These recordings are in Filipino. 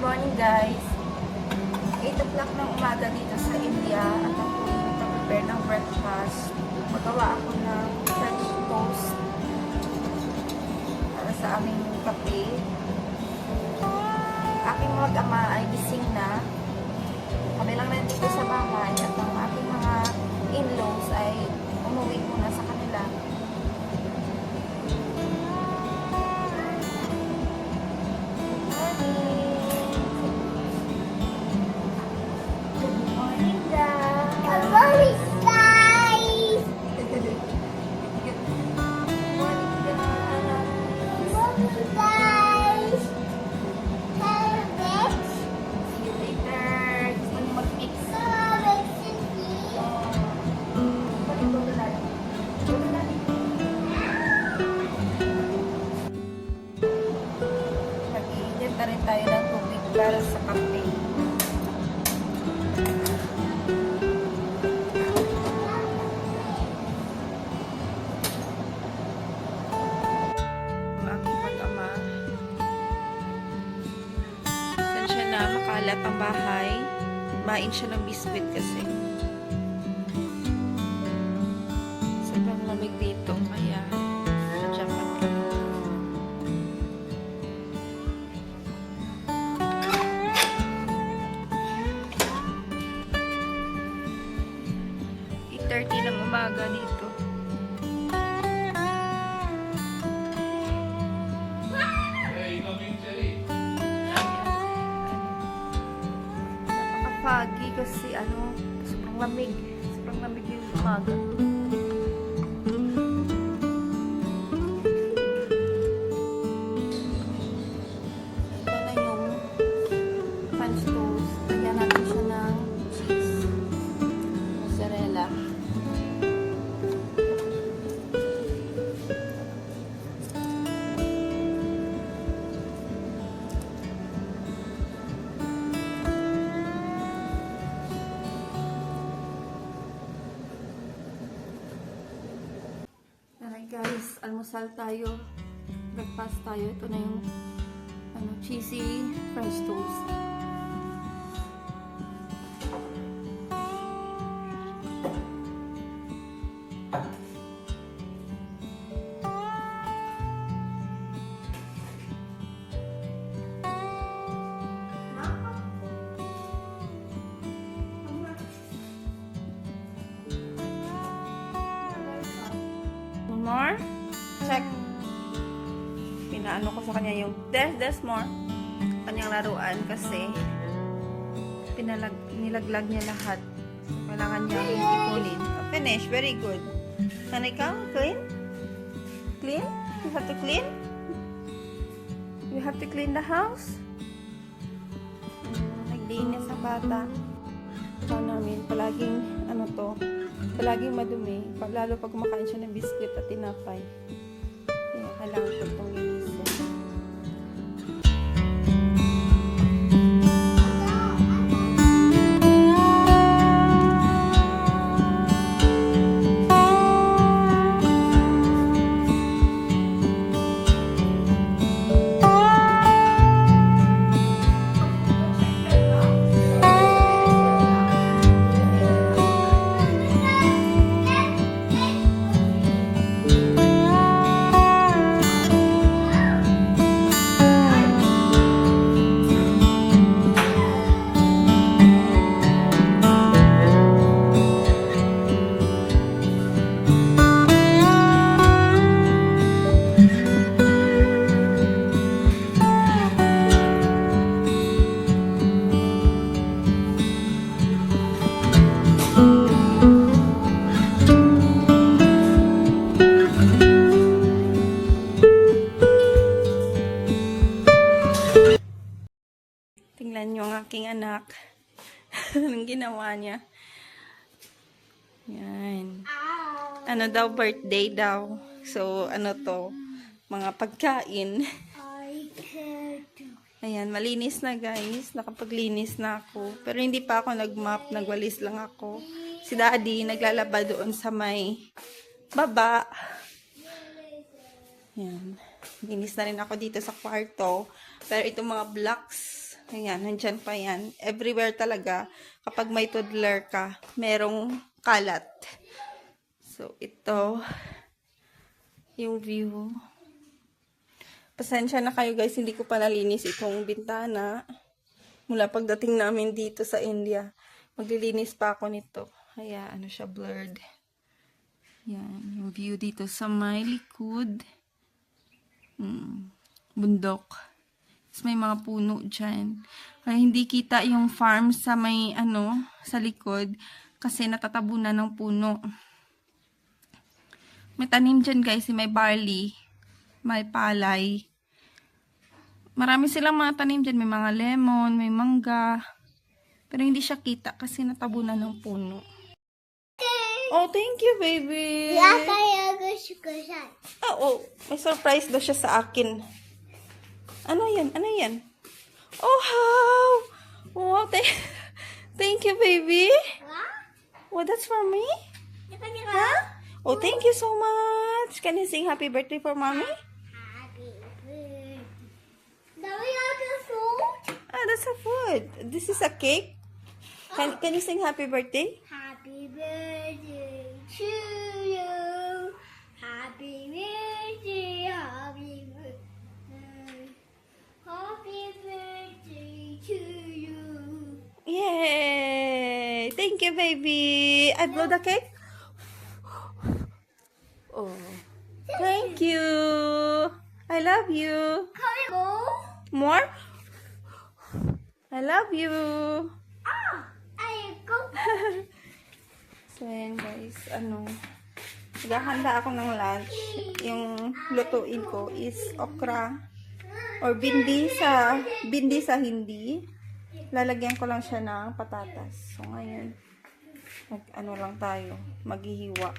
Morning guys, 8 o'clock ng umaga dito sa India at ako nagpa-prepare ng breakfast. Magawa ako ng French toast para sa aming kape. Aking mag-ama ay gising na. Kami lang nandito sa bahay at ang aking mga in-laws ay umuwi muna sa kanila. Mag-iinit na rin tayo ng tubig para sa kape. Ang aking mag-ama. Saan siya na makalat ang bahay. Main siya ng biscuit kasi. Sobrang lamig dito. Kaya sadya pa. Ng umaga dito. Napaka-foggy kasi sobrang lamig. Sobrang lamig yung umaga. Ito na yung French toast. Lagyan natin siya ng cheese. Mozzarella. Guys, almusal tayo. Breakfast tayo. Ito na yung cheesy French toast. More? Check. Pinaano ko sa kanya yung there's more. Kanyang laruan kasi nilaglag niya lahat. Kailangan niya ipunin. Finish. Very good. Can I come? Clean? Clean? You have to clean? You have to clean the house? Naglinis ang bata. Ito namin. Palaging palaging madumi, lalo pag kumakain siya ng biscuit at tinapay. Kaya kailangan ko itong linisin. Tingnan nyo ang aking anak. Anong ginawa niya? Yan. Ano daw, birthday daw. So, mga pagkain. Ayan, malinis na guys. Nakapaglinis na ako. Pero hindi pa ako nag-mop. Nagwalis lang ako. Si Daddy naglalaba doon sa may baba. Yan. Linis na rin ako dito sa kwarto. Pero itong mga blocks, Ayan, nandyan pa yan. Everywhere talaga, kapag may toddler ka, merong kalat. So, ito, yung view. Pasensya na kayo guys, hindi ko pa nalinis itong bintana. Mula pagdating namin dito sa India, maglilinis pa ako nito. Kaya, ano siya, blurred. Yan, yung view dito sa may likod. Bundok. Tapos may mga puno dyan. Kaya hindi kita yung farm sa may, sa likod. Kasi natatabunan ng puno. May tanim dyan guys, may barley. May palay. Marami silang mga tanim dyan. May mga lemon, may mangga. Pero hindi siya kita kasi natabunan ng puno. Oh, thank you, baby. Oh, may surprise daw siya sa akin. Ano yan? Ano yan? Oh, how? Wow, thank you, baby. Oh, that's for me? Huh? Oh, thank you so much. Can you sing happy birthday for mommy? Happy birthday. Now we have the food. Ah, that's a food. This is a cake. Can you sing happy birthday? Happy birthday to you. Happy birthday, happy birthday. Happy birthday to you. Yay! Thank you, baby. I blow the cake. Oh, thank you. I love you. Can we go? More? I love you. I go. So, ayan guys, naghahanda ako ng lunch. Yung lutuin ko is okra or bindi sa hindi. Lalagyan ko lang siya ng patatas. So, ngayon, lang tayo, maghihiwa.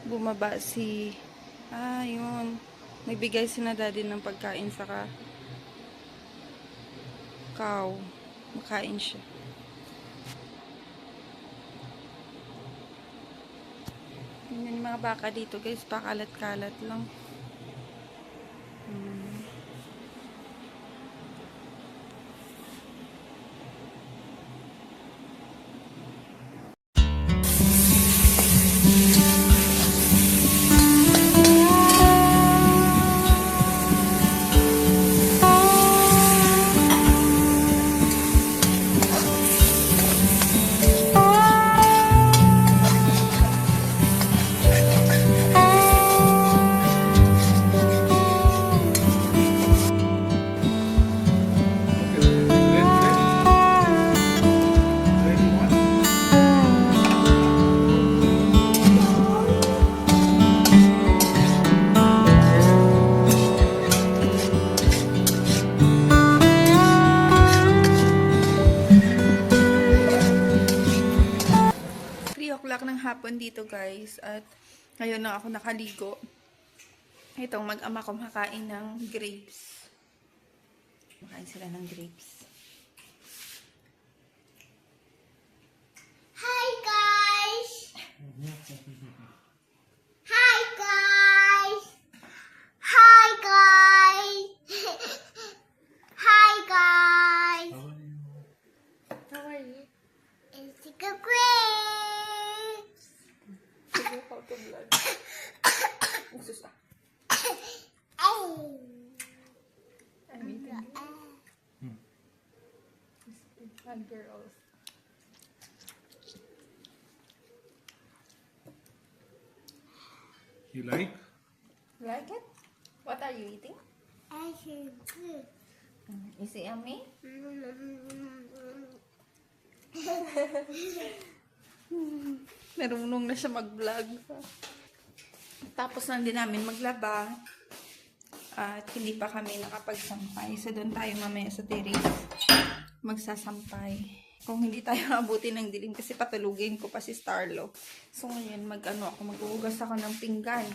Bumaba yun. Nagbigay si na daddy ng pagkain saka cow. Makain siya. Yun yung mga baka dito guys. Pakalat-kalat lang. hapon dito guys at ngayon lang ako nakaligo. Itong mag-ama ko makain ng grapes. Makain sila ng grapes. Hi guys. Hi guys. Hi guys. Hi guys. How are you? It's a great. Sige, how to vlog. Usus na. I'm eating and girls. You like? Like it? What are you eating? Is it yummy? Narunong na siya mag-vlog. Tapos lang din namin maglaba. At hindi pa kami nakapagsampay. So, doon tayo mamaya sa terrace magsasampay. Kung hindi tayo abutin ng dilim kasi patulugin ko pa si Starlo. So, ngayon mag-hugas ako ng pinggan.